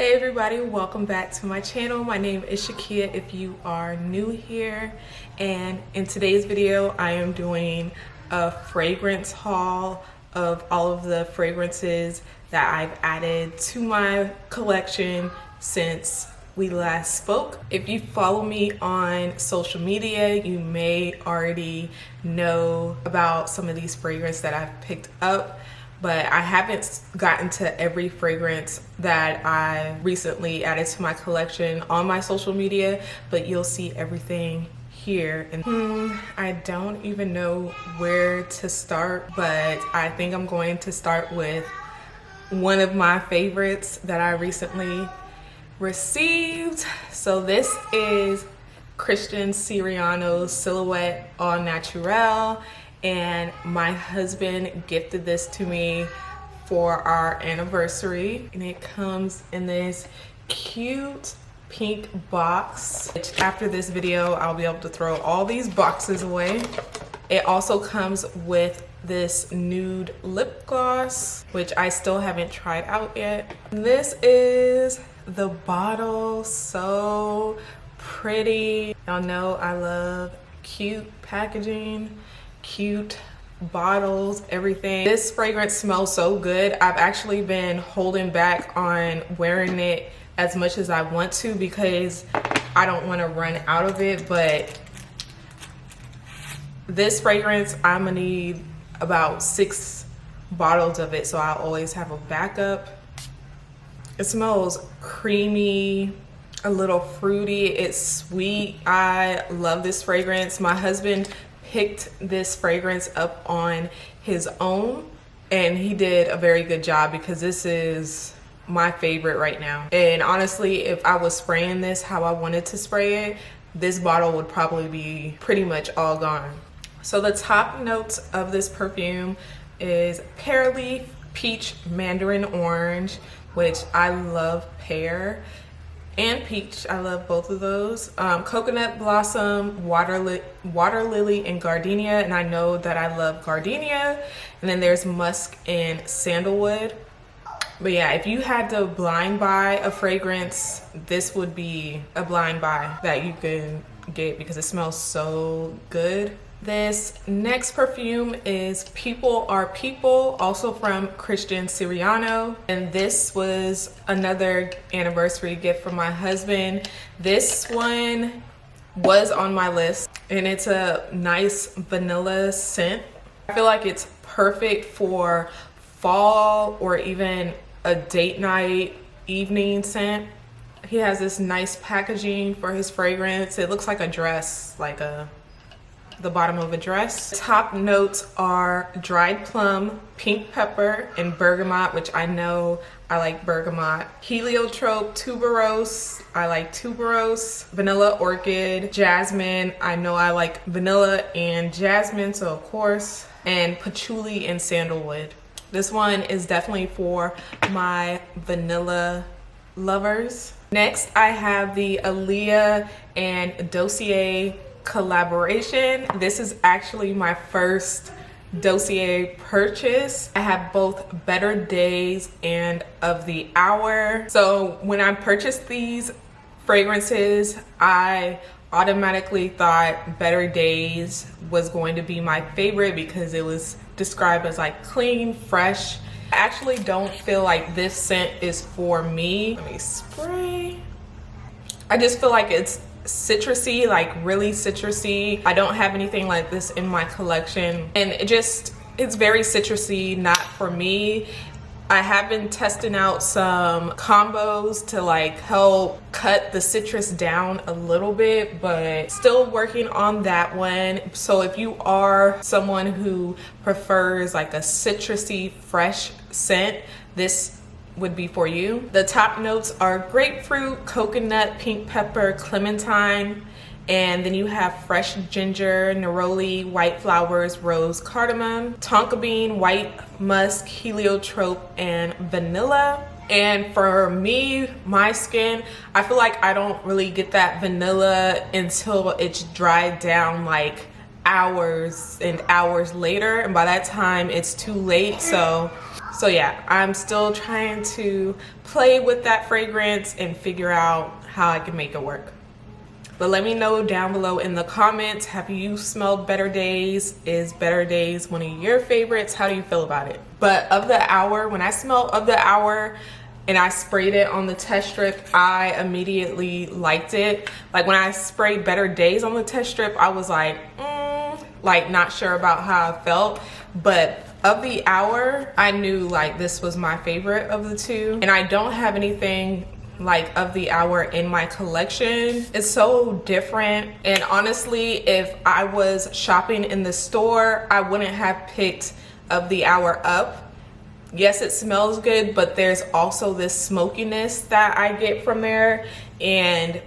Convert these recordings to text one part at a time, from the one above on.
Hey everybody, welcome back to my channel. My name is Shakia if you are new here, and in today's video I am doing a fragrance haul of all of the fragrances that I've added to my collection since we last spoke. If you follow me on social media, you may already know about some of these fragrances that I've picked up, but I haven't gotten to every fragrance that I recently added to my collection on my social media, but you'll see everything here. And I don't even know where to start, but I think I'm going to start with one of my favorites that I recently received. So this is Christian Siriano's Silhouette Au Naturel, and my husband gifted this to me for our anniversary, and it comes in this cute pink box, which after this video I'll be able to throw all these boxes away. It also comes with this nude lip gloss, which I still haven't tried out yet. This is the bottle, so pretty. Y'all know I love cute packaging, cute bottles, everything. This fragrance smells so good. I've actually been holding back on wearing it as much as I want to because I don't want to run out of it, but this fragrance I'm gonna need about 6 bottles of it, so I'll always have a backup. It smells creamy, a little fruity, it's sweet. I love this fragrance. My husband picked this fragrance up on his own, and he did a very good job because this is my favorite right now. And honestly, if I was spraying this how I wanted to spray it, this bottle would probably be pretty much all gone. So the top notes of this perfume is pear leaf, peach, mandarin orange, which I love pear, and peach. I love both of those. Coconut blossom, water lily, and gardenia, and I know that I love gardenia. And then there's musk and sandalwood. But yeah, if you had to blind buy a fragrance, this would be a blind buy that you can get because it smells so good. This next perfume is People Are People, also from Christian Siriano, and this was another anniversary gift from my husband. This one was on my list, and it's a nice vanilla scent. I feel like it's perfect for fall or even a date night evening scent. He has this nice packaging for his fragrance. It looks like a dress, like the bottom of a dress. Top notes are dried plum, pink pepper, and bergamot, which I know I like bergamot. Heliotrope, tuberose, I like tuberose. Vanilla orchid, jasmine, I know I like vanilla and jasmine, so of course. And patchouli and sandalwood. This one is definitely for my vanilla lovers. Next, I have the Allyiah and Dossier collaboration. This is actually my first Dossier purchase. I have both Better Days and Of the Hour. So when I purchased these fragrances, I automatically thought Better Days was going to be my favorite because it was described as like clean, fresh. I actually don't feel like this scent is for me. Let me spray. I just feel like it's citrusy, like really citrusy. I don't have anything like this in my collection, and it's very citrusy, not for me. I have been testing out some combos to like help cut the citrus down a little bit, but still working on that one. So if you are someone who prefers like a citrusy fresh scent, this would be for you. The top notes are grapefruit, coconut, pink pepper, clementine, and then you have fresh ginger, neroli, white flowers, rose, cardamom, tonka bean, white musk, heliotrope, and vanilla. And for me, my skin, I feel like I don't really get that vanilla until it's dried down like hours and hours later, and by that time it's too late. So yeah, I'm still trying to play with that fragrance and figure out how I can make it work. But let me know down below in the comments, have you smelled Better Days? Is Better Days one of your favorites? How do you feel about it? But Of the Hour, when I smelled Of the Hour and I sprayed it on the test strip, I immediately liked it. Like when I sprayed Better Days on the test strip, I was like not sure about how I felt. But Of the Hour, I knew like this was my favorite of the two. And I don't have anything like Of the Hour in my collection. It's so different, and honestly, if I was shopping in the store, I wouldn't have picked Of the Hour up. Yes, it smells good, but there's also this smokiness that I get from there, and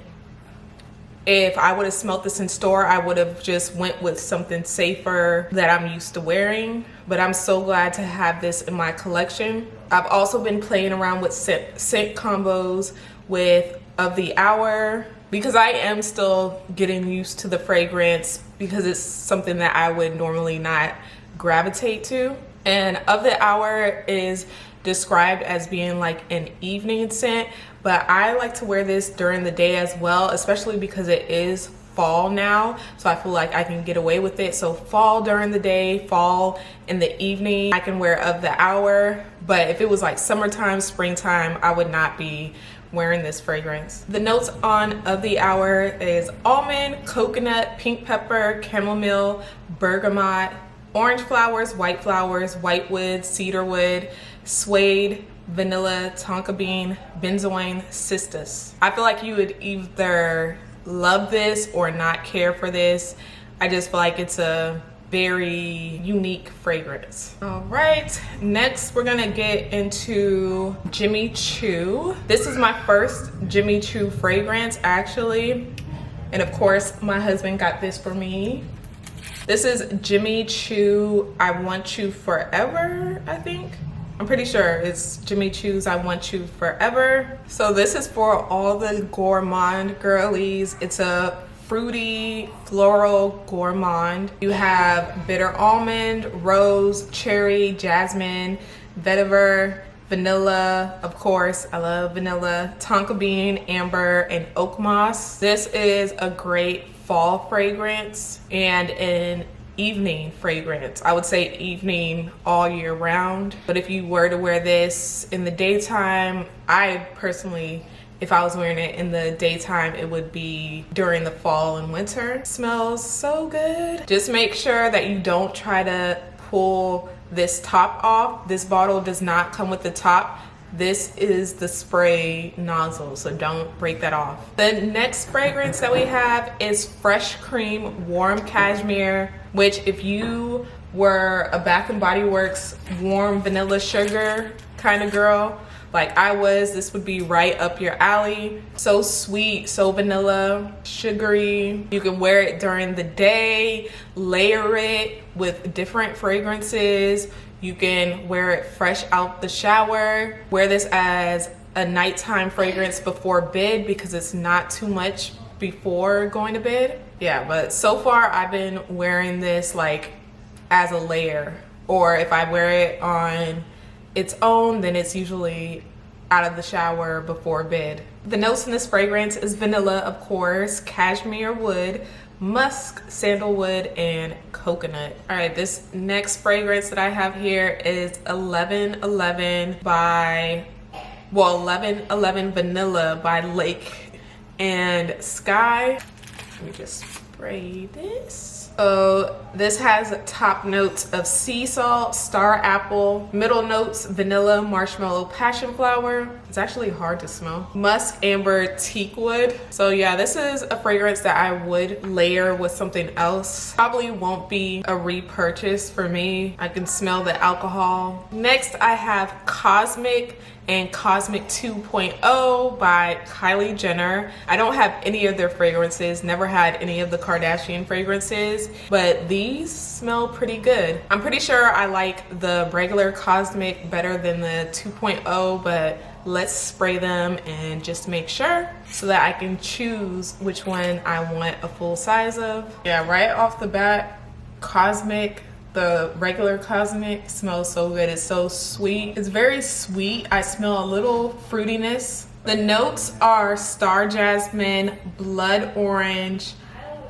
if I would have smelled this in store, I would have just went with something safer that I'm used to wearing. But I'm so glad to have this in my collection. I've also been playing around with scent combos with Of the Hour, because I am still getting used to the fragrance, because it's something that I would normally not gravitate to. And Of the Hour is described as being like an evening scent, but I like to wear this during the day as well, especially because it is fall now, so I feel like I can get away with it. So fall during the day, fall in the evening, I can wear Of the Hour. But if it was like summertime, springtime, I would not be wearing this fragrance. The notes on Of the Hour is almond, coconut, pink pepper, chamomile, bergamot, orange flowers, whitewood, cedarwood, suede, vanilla, tonka bean, benzoin, cistus. I feel like you would either love this or not care for this. I just feel like it's a very unique fragrance. All right, next we're gonna get into Jimmy Choo. This is my first Jimmy Choo fragrance actually, and of course my husband got this for me. This is Jimmy Choo I Want You Forever, I think. I'm pretty sure it's Jimmy Choo's I Want You Forever. So this is for all the gourmand girlies. It's a fruity floral gourmand. You have bitter almond, rose, cherry, jasmine, vetiver, vanilla, of course, I love vanilla, tonka bean, amber, and oak moss. This is a great fall fragrance and an evening fragrance. I would say evening all year round, but if you were to wear this in the daytime, I personally, if I was wearing it in the daytime, it would be during the fall and winter. It smells so good. Just make sure that you don't try to pull this top off. This bottle does not come with the top. This is the spray nozzle, so don't break that off. The next fragrance that we have is Fresh Cream Warm Cashmere, which if you were a Bath and Body Works warm vanilla sugar kind of girl, like I was, this would be right up your alley. So sweet, so vanilla, sugary. You can wear it during the day, layer it with different fragrances. You can wear it fresh out the shower. Wear this as a nighttime fragrance before bed because it's not too much before going to bed. Yeah, but so far I've been wearing this like as a layer, or if I wear it on its own, then it's usually out of the shower before bed. The notes in this fragrance is vanilla, of course, cashmere wood, musk, sandalwood, and coconut. All right, this next fragrance that I have here is 1111 by, well, 1111 Vanilla by Lake and Skye. Let me just spray this. So this has top notes of sea salt, star apple, middle notes vanilla, marshmallow, passion flower. It's actually hard to smell. Musk, amber, teak wood. So yeah, this is a fragrance that I would layer with something else. Probably won't be a repurchase for me. I can smell the alcohol. Next I have Cosmic and Cosmic 2.0 by Kylie Jenner. I don't have any of their fragrances, never had any of the Kardashian fragrances, but these smell pretty good. I'm pretty sure I like the regular Cosmic better than the 2.0, but let's spray them and just make sure so that I can choose which one I want a full size of. Yeah, right off the bat, Cosmic, the regular Cosmic, smells so good. It's so sweet. It's very sweet. I smell a little fruitiness. The notes are star jasmine, blood orange,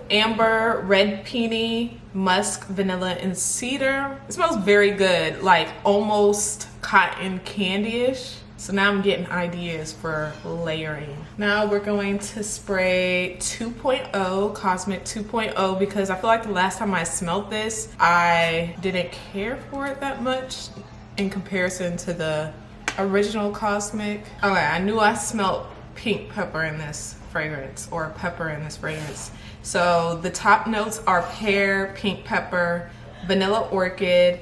amber, red peony, musk, vanilla, and cedar. It smells very good, like almost cotton candy-ish. So now I'm getting ideas for layering. Now we're going to spray 2.0, Cosmic 2.0, because I feel like the last time I smelled this, I didn't care for it that much in comparison to the original Cosmic. Okay, I knew I smelled pink pepper in this fragrance, or pepper in this fragrance. So the top notes are pear, pink pepper, vanilla orchid,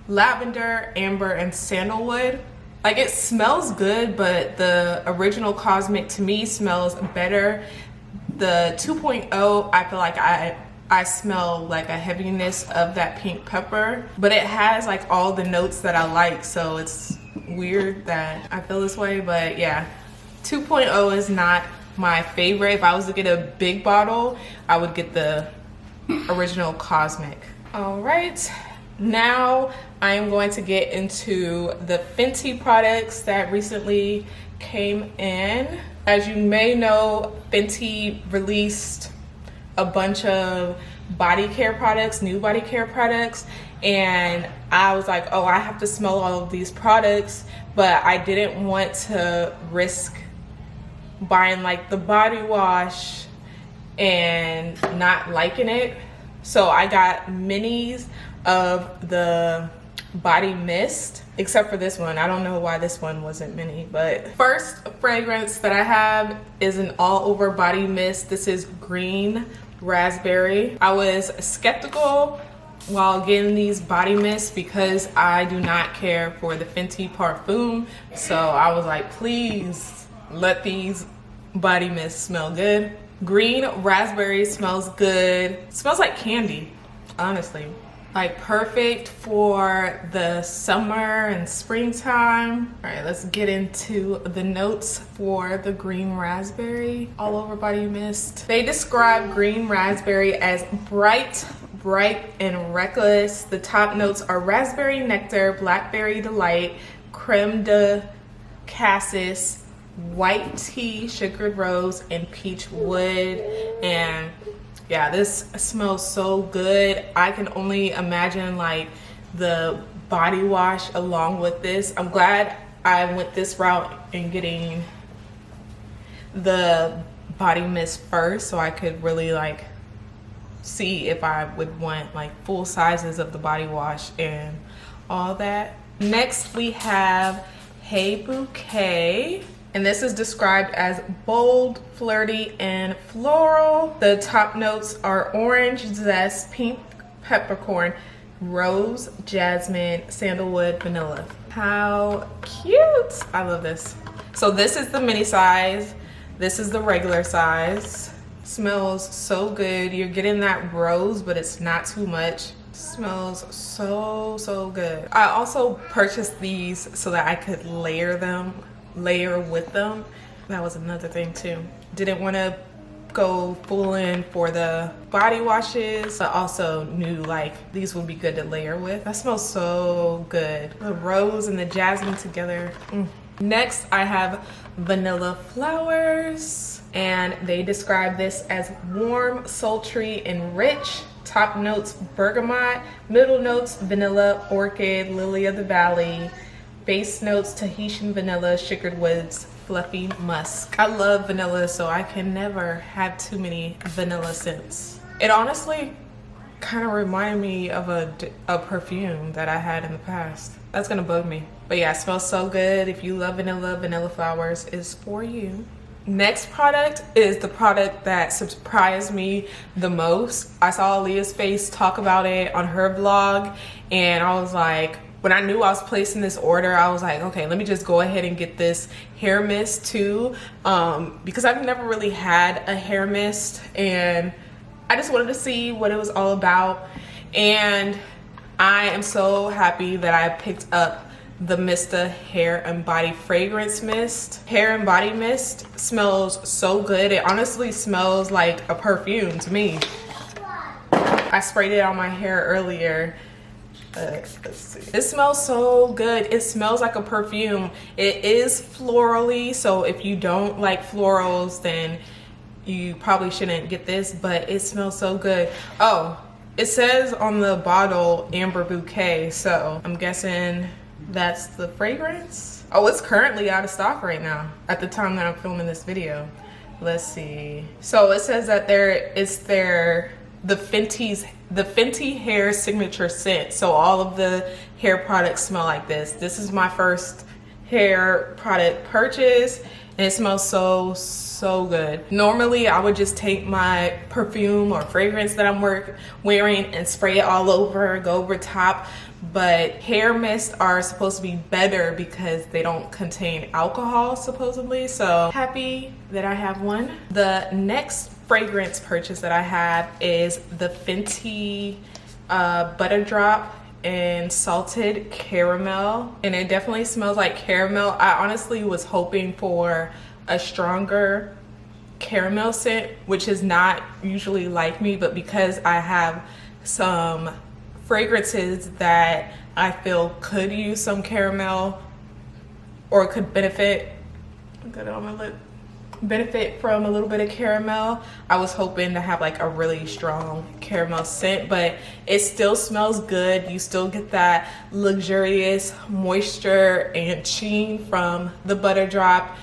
lavender, amber, and sandalwood. Like, it smells good, but the original Cosmic to me smells better. The 2.0, I feel like I smell like a heaviness of that pink pepper, but it has like all the notes that I like, so it's weird that I feel this way. But yeah, 2.0 is not my favorite. If I was to get a big bottle, I would get the original Cosmic. All right, now I am going to get into the Fenty products that recently came in. As you may know, Fenty released a bunch of body care products, new body care products, and I was like, oh, I have to smell all of these products, but I didn't want to risk buying like the body wash and not liking it. So I got minis of the body mist, except for this one. I don't know why this one wasn't mini. But first fragrance that I have is an all over body mist. This is green raspberry. I was skeptical while getting these body mists because I do not care for the Fenty Perfume. So I was like, please let these body mists smell good. Green raspberry smells good. It smells like candy, honestly. Like perfect for the summer and springtime. All right, let's get into the notes for the green raspberry all over body mist. They describe green raspberry as bright, and reckless. The top notes are raspberry nectar, blackberry delight, creme de cassis, white tea, sugared rose, and peach wood. And yeah, this smells so good. I can only imagine like the body wash along with this. I'm glad I went this route in getting the body mist first, so I could really like see if I would want like full sizes of the body wash and all that. Next we have Hey Bouquet, and this is described as bold, flirty, and floral. The top notes are orange zest, pink peppercorn, rose, jasmine, sandalwood, vanilla. How cute! I love this. So this is the mini size. This is the regular size. Smells so good. You're getting that rose, but it's not too much. Smells so good. I also purchased these so that I could layer with them. That was another thing too. Didn't want to go full in for the body washes, but also knew like these would be good to layer with. That smells so good. The rose and the jasmine together. Next I have Vanilla Flowers, and they describe this as warm, sultry, and rich. Top notes bergamot, middle notes vanilla, orchid, lily of the valley, base notes Tahitian vanilla, sugared woods, fluffy musk. I love vanilla, so I can never have too many vanilla scents. It honestly kind of reminded me of a perfume that I had in the past. That's gonna bug me. But yeah, it smells so good. If you love vanilla, Vanilla Flowers is for you. Next product is the product that surprised me the most. I saw Allyiah's face talk about it on her vlog, and I was like, when I knew I was placing this order, I was like, okay, let me just go ahead and get this hair mist too, because I've never really had a hair mist, and I just wanted to see what it was all about. And I am so happy that I picked up the Mista Hair and Body Fragrance Mist. Hair and Body Mist smells so good. It honestly smells like a perfume to me. I I sprayed it on my hair earlier. Let's see. It smells so good. It smells like a perfume. It is florally, so if you don't like florals, then you probably shouldn't get this, but it smells so good. Oh, it says on the bottle Amber Bouquet, so I'm guessing that's the fragrance. Oh, it's currently out of stock right now at the time that I'm filming this video. Let's see. So it says that the FENTY hair signature scent. So all of the hair products smell like this. This is my first hair product purchase, and it smells so good. Normally I would just take my perfume or fragrance that I'm wearing and spray it all over, go over top, but hair mists are supposed to be better because they don't contain alcohol supposedly. So happy that I have one. The next fragrance purchase that I have is the FENTY Butter Drop and Salted Caramel, and it definitely smells like caramel. I honestly was hoping for a stronger caramel scent, which is not usually like me, but because I have some fragrances that I feel could use some caramel or could benefit, got it on my lip, benefit from a little bit of caramel, I was hoping to have like a really strong caramel scent, but it still smells good. You still get that luxurious moisture and sheen from the butter drop,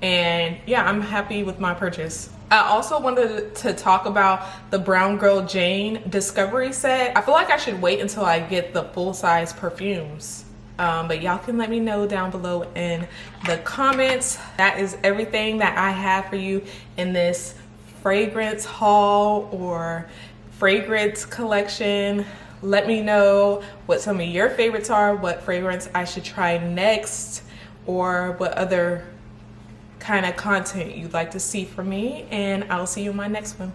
and yeah, I'm happy with my purchase. I also wanted to talk about the Brown Girl Jane Discovery set. I feel like I should wait until I get the full-size perfumes. But y'all can let me know down below in the comments. That is everything that I have for you in this fragrance haul or fragrance collection. Let me know what some of your favorites are, what fragrance I should try next, or what other kind of content you'd like to see from me, and I'll see you in my next one.